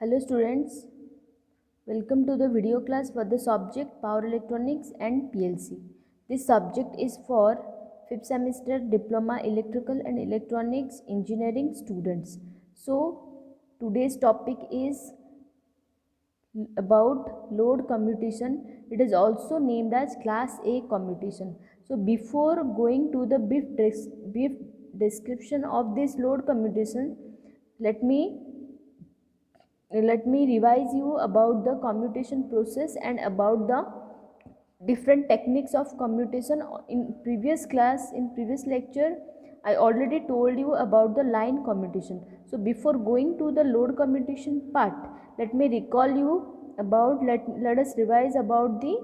Hello students, welcome to the video class for the subject Power Electronics and PLC. This subject is for 5th semester Diploma Electrical and Electronics Engineering students. So today's topic is about load commutation. It is also named as Class A commutation. So before going to the brief description of this load commutation, let me revise you about the commutation process and about the different techniques of commutation. In previous class, in previous lecture, I already told you about the line commutation. So before going to the load commutation part, let me recall you about let us revise about the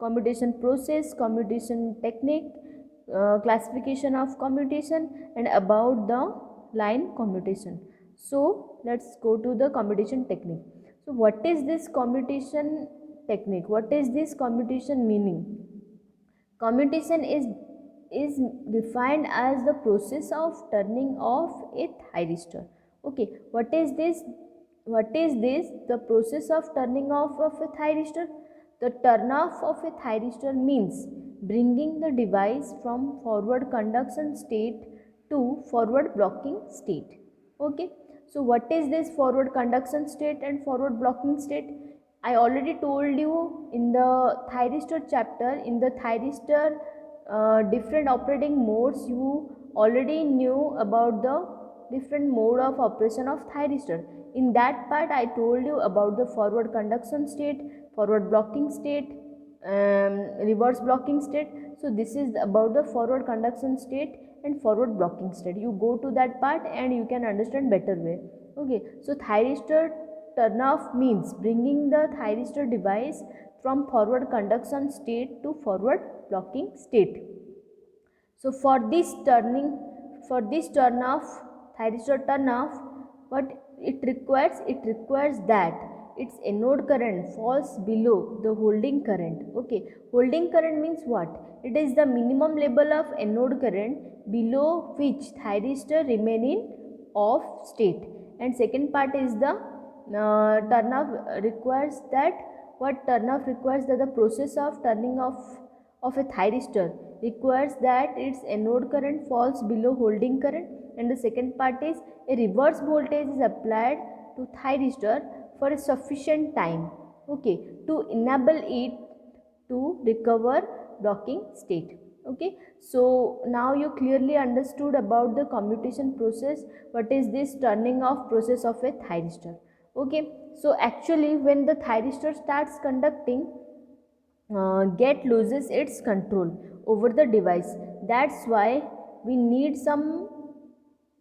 commutation process, commutation technique, classification of commutation, and about the line commutation. So let's go to the commutation technique. So what is this commutation technique? What is this commutation meaning? Commutation is defined as the process of turning off a thyristor. Okay, what is this? What is this? The process of turning off of a thyristor. The turn off of a thyristor means bringing the device from forward conduction state to forward blocking state. Okay, so what is this forward conduction state and forward blocking state? I already told you in the thyristor chapter. In the thyristor different operating modes, you already knew about the different mode of operation of thyristor. In that part I told you about the forward conduction state, forward blocking state, reverse blocking state. So this is about the forward conduction state and forward blocking state. You go to that part and you can understand better way. Okay, so thyristor turn off means bringing the thyristor device from forward conduction state to forward blocking state. So for this turn off, thyristor turn off, what it requires that its anode current falls below the holding current. Okay, holding current means what? It is the minimum level of anode current below which thyristor remain in off state. And second part is the turn off requires that the process of turning off of a thyristor requires that its anode current falls below holding current. And the second part is a reverse voltage is applied to thyristor for a sufficient time, okay, to enable it to recover blocking state. Okay, so now you clearly understood about the commutation process. What is this turning off process of a thyristor? Okay, so actually when the thyristor starts conducting, get loses its control over the device. That's why we need some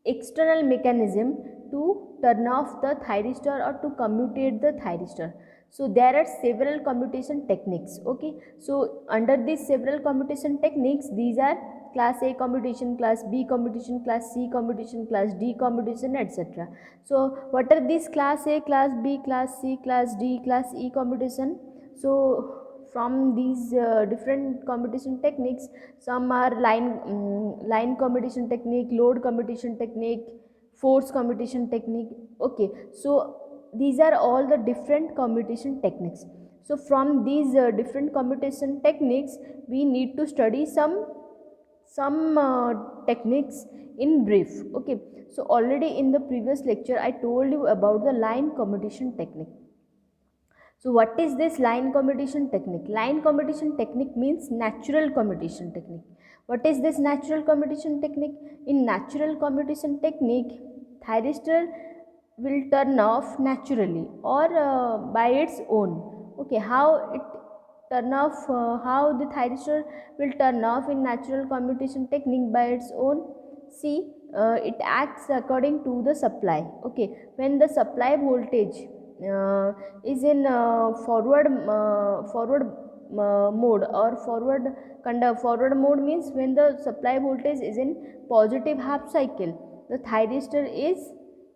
external mechanism to turn off the thyristor or to commutate the thyristor. So there are several commutation techniques. Okay, so under these several commutation techniques, these are class A commutation, class B commutation, class C commutation, class D commutation, etc. So what are these class A, class B, class C, class D, class E commutation? So from these different commutation techniques, some are line commutation technique, load commutation technique, force commutation technique. Okay, so these are all the different commutation techniques. So from these different commutation techniques, we need to study some techniques in brief. Okay, so already in the previous lecture I told you about the line commutation technique. So what is this line commutation technique? Line commutation technique means natural commutation technique. What is this natural commutation technique? In natural commutation technique, thyristor will turn off naturally or by its own. Okay, how it turn off, how the thyristor will turn off in natural commutation technique by its own? See, it acts according to the supply. Okay, when the supply voltage is in forward mode or forward mode means when the supply voltage is in positive half cycle, the thyristor is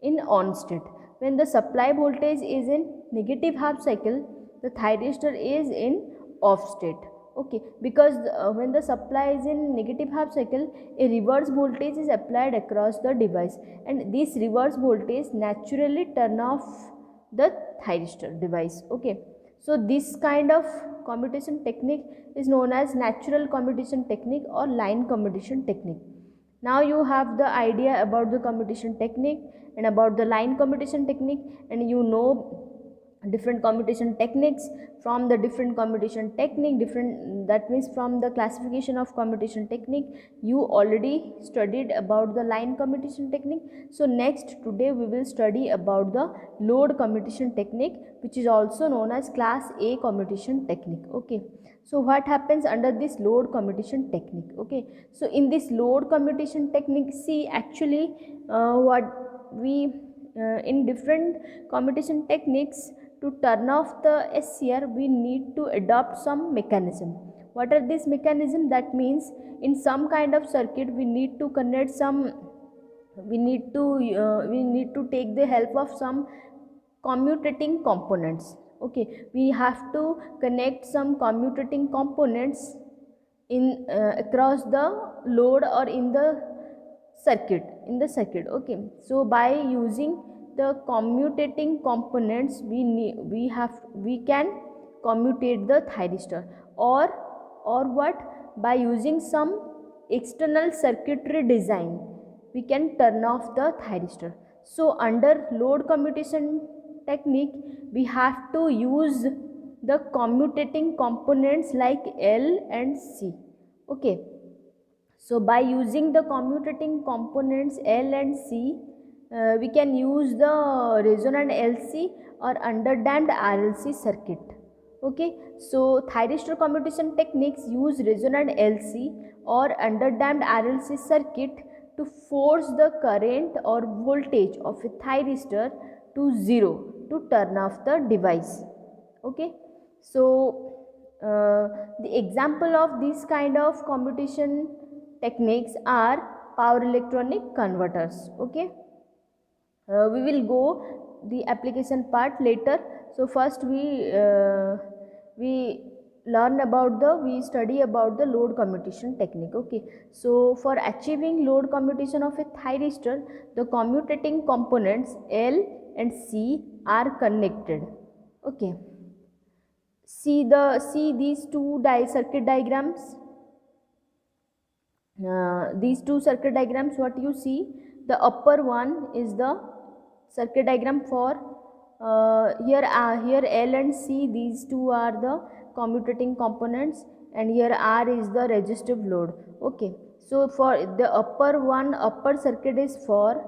in on state. When the supply voltage is in negative half cycle, the thyristor is in off state. Okay, because when the supply is in negative half cycle, a reverse voltage is applied across the device, and this reverse voltage naturally turn off the thyristor device. Okay, so this kind of commutation technique is known as natural commutation technique or line commutation technique. Now you have the idea about the commutation technique and about the line commutation technique, and you know different commutation techniques. From the different commutation technique, different, that means from the classification of commutation technique, you already studied about the line commutation technique. So next, today we will study about the load commutation technique, which is also known as class A commutation technique. Okay, so what happens under this load commutation technique? Okay, so in this load commutation technique, see, actually what we in different commutation techniques, to turn off the SCR we need to adopt some mechanism. What are these mechanism? That means in some kind of circuit we need to connect some, we need to take the help of some commutating components. Okay, we have to connect some commutating components in across the load or in the circuit. Okay, so by using the commutating components, we can commutate the thyristor, or what, by using some external circuitry design we can turn off the thyristor. So under load commutation technique we have to use the commutating components like L and C. Okay, so by using the commutating components L and C, we can use the resonant LC or underdamped RLC circuit. Okay, so thyristor commutation techniques use resonant LC or underdamped RLC circuit to force the current or voltage of a thyristor to 0 to turn off the device. Okay, so the example of this kind of commutation techniques are power electronic converters. Okay, we will go the application part later. So first we learn about the, we study about the load commutation technique. Okay, so for achieving load commutation of a thyristor, the commutating components L and C are connected. Okay, see these two circuit diagrams. These two circuit diagrams, what you see, the upper one is the circuit diagram for here L and C, these two are the commutating components, and here R is the resistive load. Okay, so for the upper circuit is for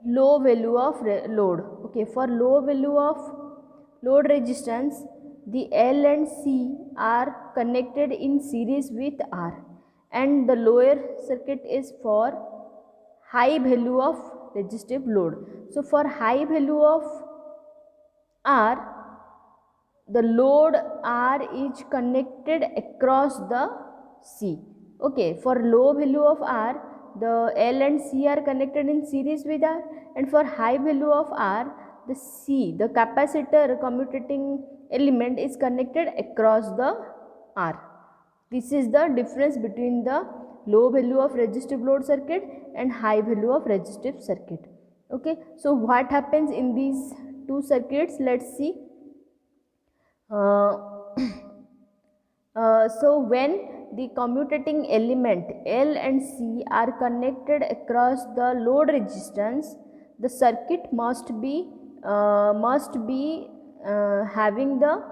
low value of load. Okay, for low value of load resistance, the L and C are connected in series with R, and the lower circuit is for high value of resistive load. So for high value of R, the load R is connected across the C. Okay, for low value of R, the L and C are connected in series with R, and for high value of R, the C, the capacitor commutating element, is connected across the R. This is the difference between the low value of resistive load circuit and high value of resistive circuit. Okay, so what happens in these two circuits, let's see. So when the commutating element L and C are connected across the load resistance, the circuit must be having the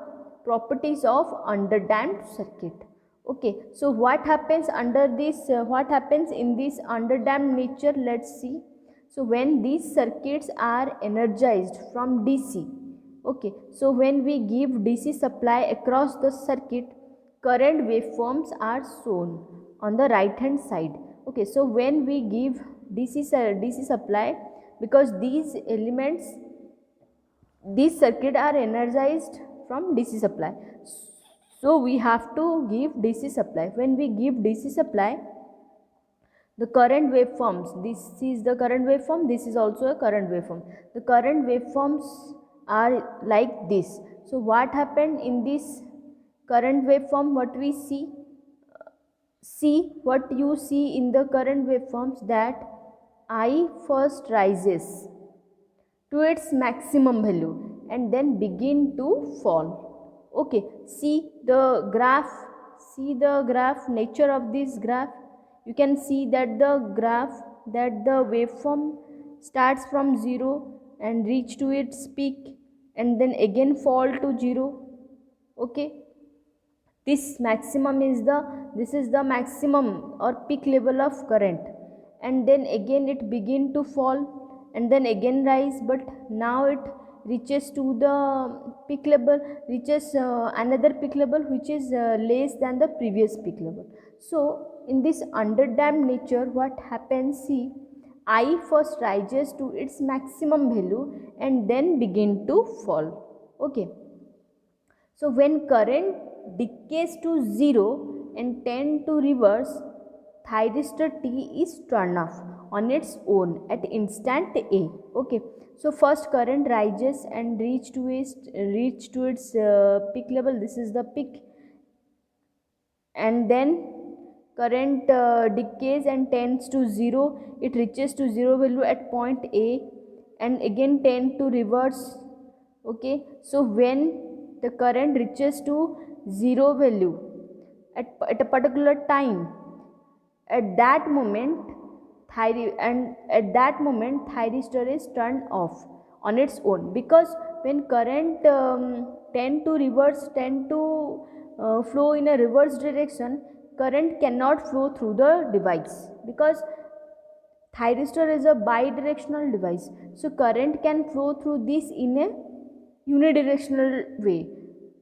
properties of underdamped circuit. Okay, so what happens under this, what happens in this underdamped nature, let's see. So when these circuits are energized from DC, okay, so when we give DC supply across the circuit, current waveforms are shown on the right hand side. Okay, so when we give DC supply, because these elements, these circuit are energized from DC supply, so we have to give DC supply. When we give DC supply, the current waveforms, this is the current waveform, this is also a current waveform. The current waveforms are like this. So what happened in this current waveform, what we see? What you see in the current waveforms, that I first rises to its maximum value, and then begin to fall. Okay, see the graph, nature of this graph. You can see that the waveform starts from 0 and reach to its peak and then again fall to 0. Okay, this is the maximum or peak level of current, and then again it begin to fall and then again rise, but now it reaches to the peak level, reaches another peak level which is less than the previous peak level. So in this underdamped nature, what happens, see, I first rises to its maximum value and then begin to fall. Okay, so when current decays to 0 and tend to reverse, thyristor T is turned off on its own at instant A. Okay, so first current rises and reach to its peak level. This is the peak, and then current decays and tends to 0. It reaches to 0 value at point A and again tend to reverse. Okay, so when the current reaches to 0 value at a particular time, at that moment thyristor is turned off on its own, because when current tend to flow in a reverse direction, current cannot flow through the device, because thyristor is a bidirectional device. So current can flow through this in a unidirectional way,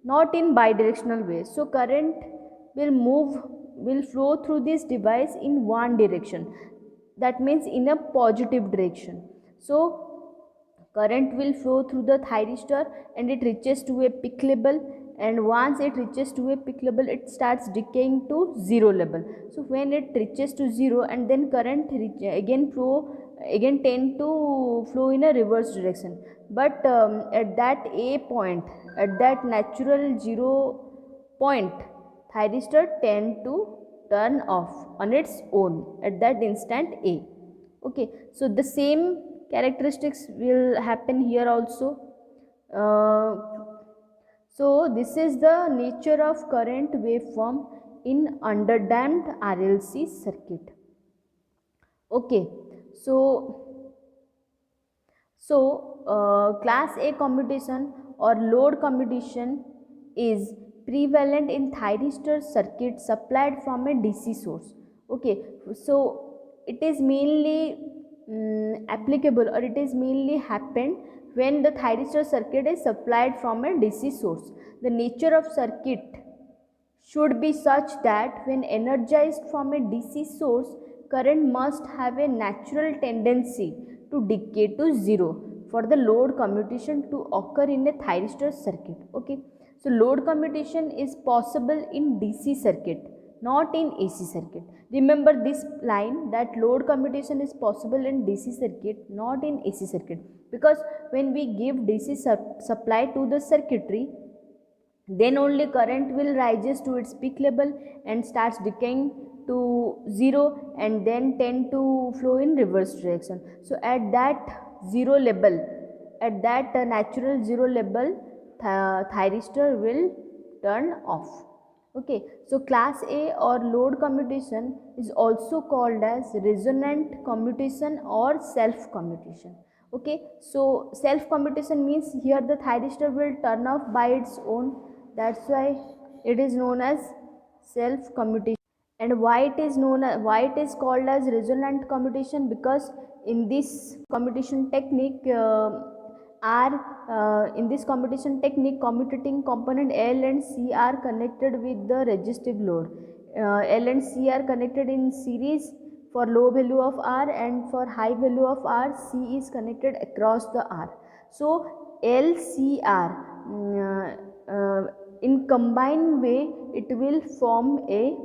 not in bidirectional way. So current will flow through this device in one direction, that means in a positive direction. So current will flow through the thyristor and it reaches to a peak level, and once it reaches to a peak level, it starts decaying to 0 level. So when it reaches to 0, and then current again tend to flow in a reverse direction, but at that A point, at that natural 0 point, thyristor tend to turn off on its own at that instant A. Okay, so the same characteristics will happen here also. So this is the nature of current waveform in underdamped RLC circuit. Okay, so class A commutation or load commutation is prevalent in thyristor circuit supplied from a DC source. Okay, so it is mainly applicable, or it is mainly happened when the thyristor circuit is supplied from a DC source. The nature of circuit should be such that when energized from a DC source, current must have a natural tendency to decay to 0 for the load commutation to occur in a thyristor circuit. Okay, so load commutation is possible in DC circuit, not in AC circuit. Remember this line, that load commutation is possible in DC circuit, not in AC circuit, because when we give DC supply to the circuitry, then only current will rises to its peak level and starts decaying to 0 and then tend to flow in reverse direction. So at that 0 level, at that natural 0 level, thyristor will turn off. Okay, so class A or load commutation is also called as resonant commutation or self commutation. Okay, so self commutation means here the thyristor will turn off by its own, that's why it is known as self commutation. And why it is called as resonant commutation, because in this commutation technique commutating component L and C are connected with the resistive load. L and C are connected in series for low value of R, and for high value of R, C is connected across the R. So LCR in combined way it will form a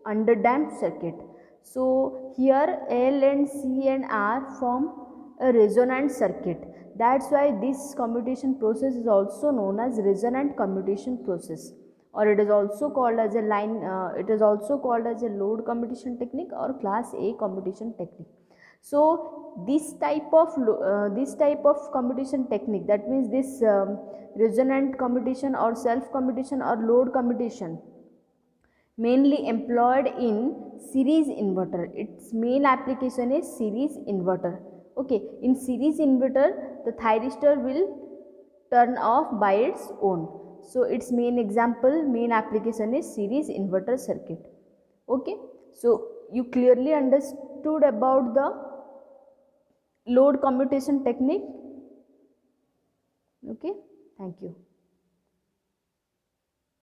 underdamped circuit. So here L and C and R form a resonant circuit. That's why this commutation process is also known as resonant commutation process, or it is also called as a it is also called as a load commutation technique or class A commutation technique. So this type of commutation technique, that means this resonant commutation or self commutation or load commutation, mainly employed in series inverter. Its main application is series inverter. Okay, in series inverter the thyristor will turn off by its own. So its main application is series inverter circuit. Okay, so you clearly understood about the load commutation technique. Okay, thank you.